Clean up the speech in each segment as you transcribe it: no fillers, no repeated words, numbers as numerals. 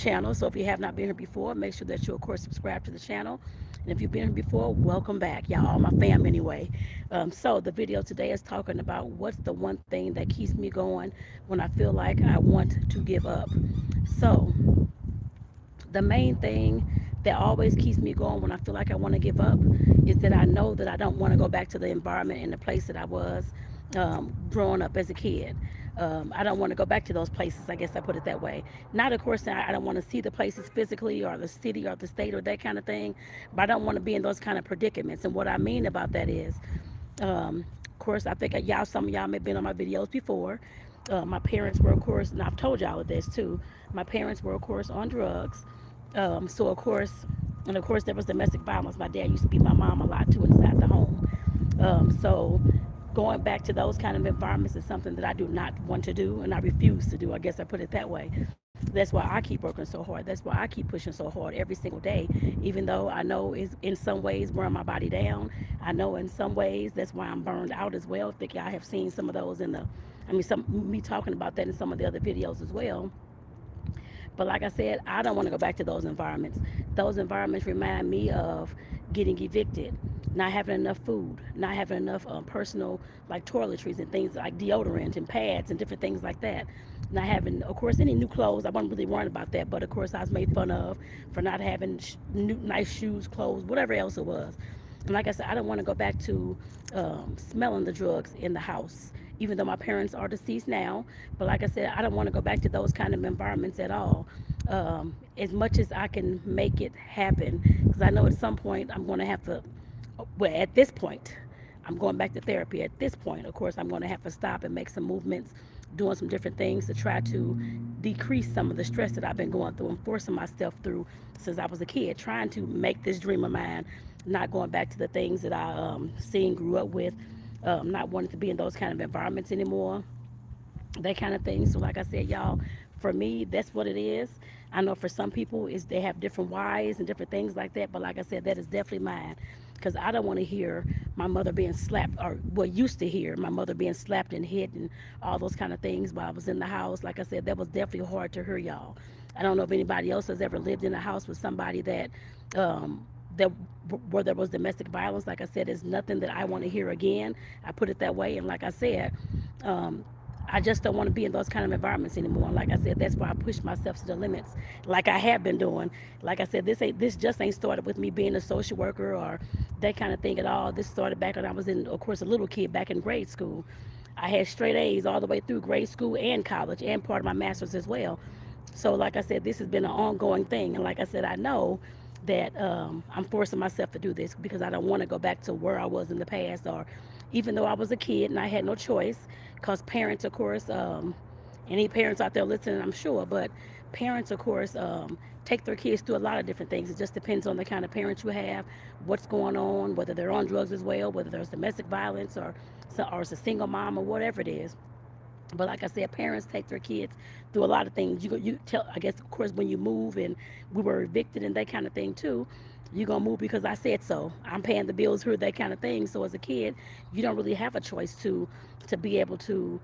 channel. So if you have not been here before, make sure that you, of course, subscribe to the channel. And if you've been here before, welcome back. Y'all all my fam anyway. So the video today is talking about what's the one thing that keeps me going when I feel like I want to give up. So the main thing that always keeps me going when I feel like I want to give up is that I know that I don't want to go back to the environment and the place that I was growing up as a kid. I don't want to go back to those places. I guess I put it that way. Not, of course, I don't want to see the places physically or the city or the state or that kind of thing, but I don't want to be in those kind of predicaments. And what I mean about that is, of course, I think y'all, some of y'all may have been on my videos before. My parents were, of course, and I've told y'all of this too. My parents were, of course, on drugs. So of course, and of course there was domestic violence. My dad used to beat my mom a lot too inside the home. So going back to those kind of environments is something that I do not want to do, and I refuse to do. I guess I put it that way. That's why I keep working so hard. That's why I keep pushing so hard every single day, even though I know is in some ways wearing my body down. I know in some ways that's why I'm burned out as well. I think I have seen some of those in the, I mean, some me talking about that in some of the other videos as well. But like I said, I don't want to go back to those environments. Those environments remind me of getting evicted, not having enough food, not having enough personal like toiletries and things like deodorant and pads and different things like that. Not having, of course, any new clothes. I wasn't really worried about that, but of course, I was made fun of for not having new, nice shoes, clothes, whatever else it was. And like I said, I don't want to go back to smelling the drugs in the house, even though my parents are deceased now. But like I said, I don't want to go back to those kind of environments at all. As much as I can make it happen, because I know at some point I'm going to have to, well, at this point, I'm going back to therapy. At this point, of course, I'm going to have to stop and make some movements, doing some different things to try to decrease some of the stress that I've been going through and forcing myself through since I was a kid, trying to make this dream of mine, not going back to the things that I seen, grew up with, not wanting to be in those kind of environments anymore, that kind of thing. So like I said, y'all, for me, that's what it is. I know for some people is they have different whys and different things like that, but like I said, that is definitely mine. Because I don't want to hear my mother being slapped, or well, used to hear my mother being slapped and hit and all those kind of things while I was in the house. Like I said, that was definitely hard to hear, y'all. I don't know if anybody else has ever lived in a house with somebody that where there was domestic violence. Like I said, it's nothing that I want to hear again. I put it that way. And like I said, um, I just don't want to be in those kind of environments anymore. And like I said, that's why I push myself to the limits, like I have been doing. Like I said, this just ain't started with me being a social worker or that kind of thing at all. This started back when I was in, of course, a little kid back in grade school. I had straight A's all the way through grade school and college and part of my master's as well. So, like I said, this has been an ongoing thing. And like I said, I know that I'm forcing myself to do this because I don't want to go back to where I was in the past, or even though I was a kid and I had no choice, because parents, of course, any parents out there listening, I'm sure, but parents, of course, take their kids through a lot of different things. It just depends on the kind of parents you have, what's going on, whether they're on drugs as well, whether there's domestic violence or it's a single mom or whatever it is. But like I said, parents take their kids through a lot of things. You tell, I guess, of course, when you move and we were evicted and that kind of thing too, you're gonna move because I said so. I'm paying the bills here, that kind of thing. So as a kid, you don't really have a choice to be able to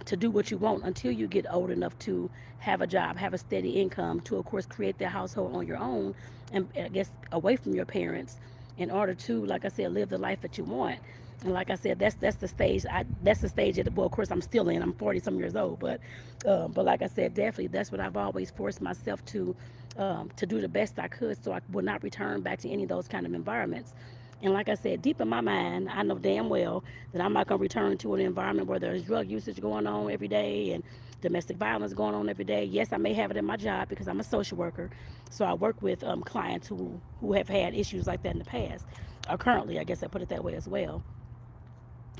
do what you want until you get old enough to have a job, have a steady income, to of course create that household on your own, and I guess away from your parents, in order to, like I said, live the life that you want. And like I said, that's the stage. That's the stage that, well, of course, I'm still in. I'm 40 some years old, but like I said, definitely that's what I've always forced myself to do the best I could, so I would not return back to any of those kind of environments. And like I said, deep in my mind, I know damn well that I'm not going to return to an environment where there's drug usage going on every day and domestic violence going on every day. Yes, I may have it in my job because I'm a social worker, so I work with clients who have had issues like that in the past, or currently, I guess I put it that way as well.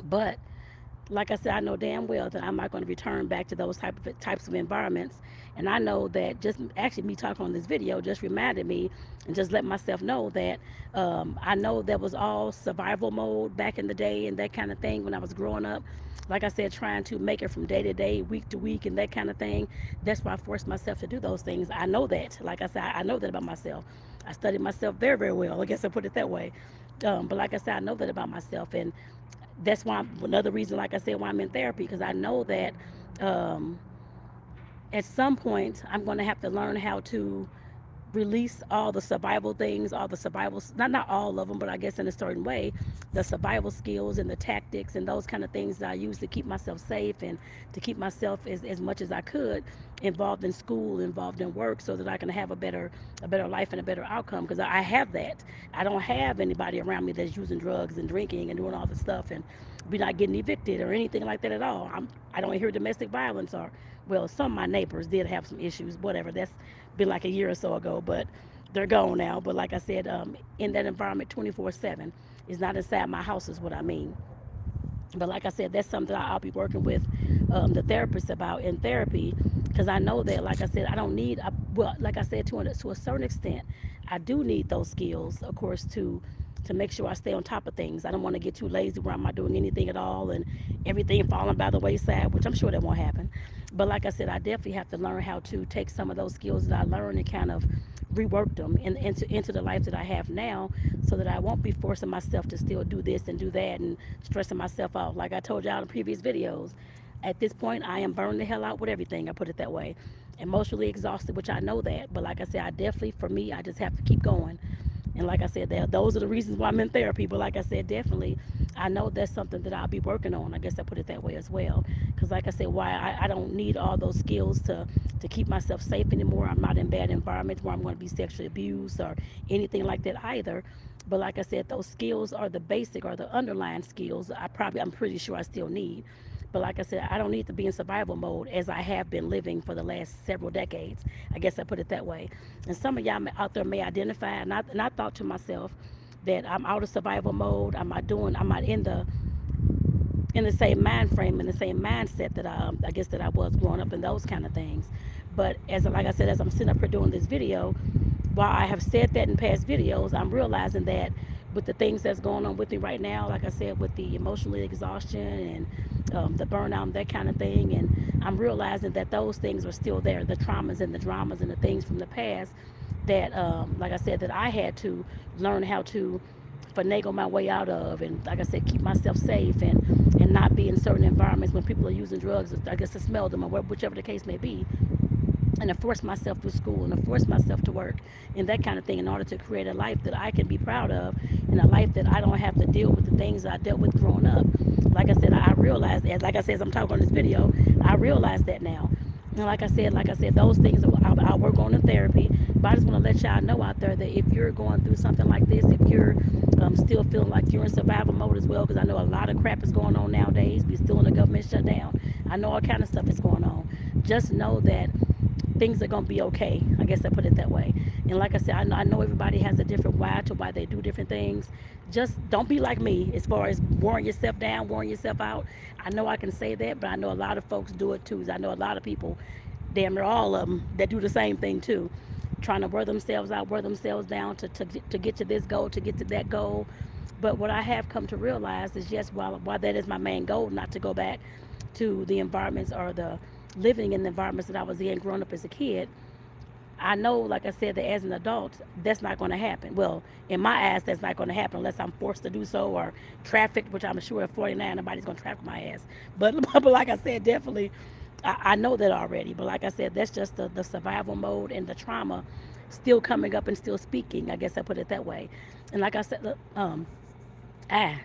But like I said, I know damn well that I'm not going to return back to those types of environments. And I know that just actually me talking on this video just reminded me and just let myself know that I know that was all survival mode back in the day and that kind of thing when I was growing up. Like I said, trying to make it from day to day, week to week, and that kind of thing. That's why I forced myself to do those things. I know that. Like I said, I know that about myself. I studied myself very, very well. I guess I put it that way. But like I said, I know that about myself. And that's why another reason, like I said, why I'm in therapy, because I know that um, at some point I'm going to have to learn how to release all the survival things, all the survival, not all of them, but I guess in a certain way, the survival skills and the tactics and those kind of things that I use to keep myself safe and to keep myself as much as I could involved in school, involved in work, so that I can have a better life and a better outcome. Because I have that. I don't have anybody around me that's using drugs and drinking and doing all this stuff, and be not getting evicted or anything like that at all. I don't hear domestic violence, or well, some of my neighbors did have some issues, whatever. That's been like a year or so ago, but they're gone now. But like I said, in that environment 24/7 is not inside my house, is what I mean. But like I said, that's something I'll be working with the therapist about in therapy, because I know that, like I said, I don't need, well, like I said, to a certain extent, I do need those skills, of course, to make sure I stay on top of things. I don't want to get too lazy where I'm not doing anything at all and everything falling by the wayside, which I'm sure that won't happen. But like I said, I definitely have to learn how to take some of those skills that I learned and kind of rework them into the life that I have now, so that I won't be forcing myself to still do this and do that and stressing myself out. Like I told y'all in previous videos, at this point, I am burning the hell out with everything. I put it that way. Emotionally exhausted, which I know that. But like I said, I definitely, for me, I just have to keep going. And like I said, those are the reasons why I'm in therapy. But like I said, definitely, I know that's something that I'll be working on. I guess I put it that way as well. Because like I said, why I don't need all those skills to keep myself safe anymore. I'm not in bad environments where I'm going to be sexually abused or anything like that either. But like I said, those skills are the basic or the underlying skills I'm pretty sure I still need. But like I said, I don't need to be in survival mode as I have been living for the last several decades. I guess I put it that way. And some of y'all out there may identify, and I thought to myself that I'm out of survival mode. I'm not in the same mind frame, in the same mindset that I guess that I was growing up, and those kind of things. But like I said, as I'm sitting up here doing this video, while I have said that in past videos, I'm realizing that with the things that's going on with me right now, like I said, with the emotional exhaustion and the burnout and that kind of thing, and I'm realizing that those things are still there, the traumas and the dramas and the things from the past that, like I said, that I had to learn how to finagle my way out of, and like I said, keep myself safe and not be in certain environments when people are using drugs, I guess to smell them or whichever the case may be, and to force myself through school and to force myself to work and that kind of thing in order to create a life that I can be proud of and a life that I don't have to deal with the things that I dealt with growing up. Like I said, I realized, like I said, as I'm talking on this video, I realize that now. And like I said, those things I'll work on in therapy. But I just want to let y'all know out there that if you're going through something like this, if you're still feeling like you're in survival mode as well, because I know a lot of crap is going on nowadays. We're still in a government shutdown. I know all kind of stuff is going on. Just know that things are going to be okay. I guess I put it that way. And like I said, I know everybody has a different why to why they do different things. Just don't be like me as far as wearing yourself down, wearing yourself out. I know I can say that, but I know a lot of folks do it too. I know a lot of people, damn near all of them, that do the same thing too. Trying to wear themselves out, wear themselves down to get to this goal, to get to that goal. But what I have come to realize is, yes, while that is my main goal, not to go back to the environments or the living in the environments that I was in growing up as a kid, I know, like I said, that as an adult, that's not going to happen. Well, in my eyes, that's not going to happen unless I'm forced to do so or trafficked, which I'm sure at 49, nobody's going to traffic my ass. But like I said, definitely, I know that already. But like I said, that's just the survival mode and the trauma still coming up and still speaking. I guess I put it that way. And like I said,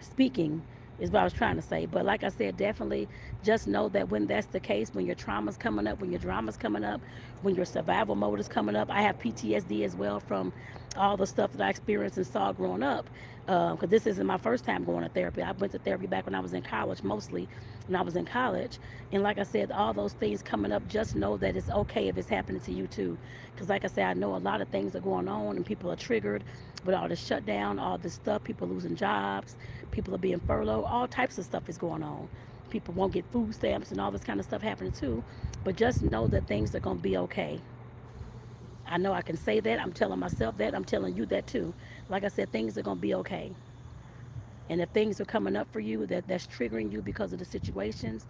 speaking is what I was trying to say. But like I said, definitely just know that when that's the case, when your trauma's coming up, when your drama's coming up, when your survival mode is coming up. I have PTSD as well from all the stuff that I experienced and saw growing up. Because this isn't my first time going to therapy. I went to therapy back when I was in college, mostly when I was in college. And like I said, all those things coming up, just know that it's okay if it's happening to you too. Because like I said, I know a lot of things are going on and people are triggered with all this shutdown, all this stuff, people losing jobs, people are being furloughed, all types of stuff is going on. People won't get food stamps and all this kind of stuff happening too. But just know that things are going to be okay. I know I can say that. I'm telling myself that. I'm telling you that too. Like I said, things are going to be okay. And if things are coming up for you that's triggering you because of the situations,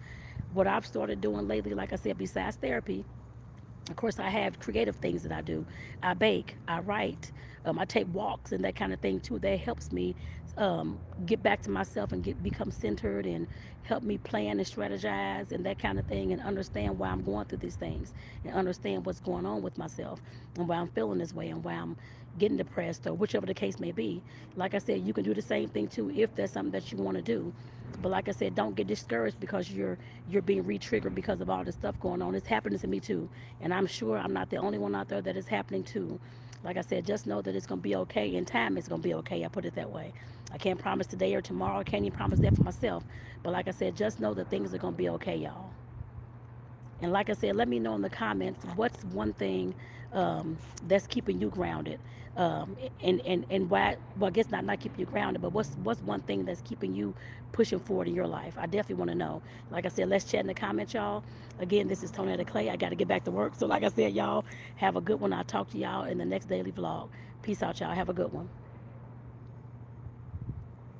what I've started doing lately, like I said, besides therapy, Of course, I have creative things that I do. I bake, I write, I take walks and that kind of thing too. That helps me get back to myself and become centered and help me plan and strategize and that kind of thing and understand why I'm going through these things and understand what's going on with myself and why I'm feeling this way and why I'm getting depressed or whichever the case may be. Like I said, you can do the same thing too if there's something that you want to do. But like I said, don't get discouraged because you're being re-triggered because of all this stuff going on. It's happening to me too, and I'm sure I'm not the only one out there that is happening to. Like I said, just know that it's gonna be okay. In time, it's gonna be okay. I put it that way. I can't promise today or tomorrow. I can't even promise that for myself. But like I said, just know that things are gonna be okay, y'all. And like I said, let me know in the comments what's one thing that's keeping you grounded, and why. Well, I guess not keeping you grounded, but what's one thing that's keeping you pushing forward in your life? I definitely want to know. Like I said, let's chat in the comments, y'all. Again, this is Tonetta Clay. I got to get back to work. So like I said, y'all have a good one. I'll talk to y'all in the next daily vlog. Peace out, y'all. Have a good one.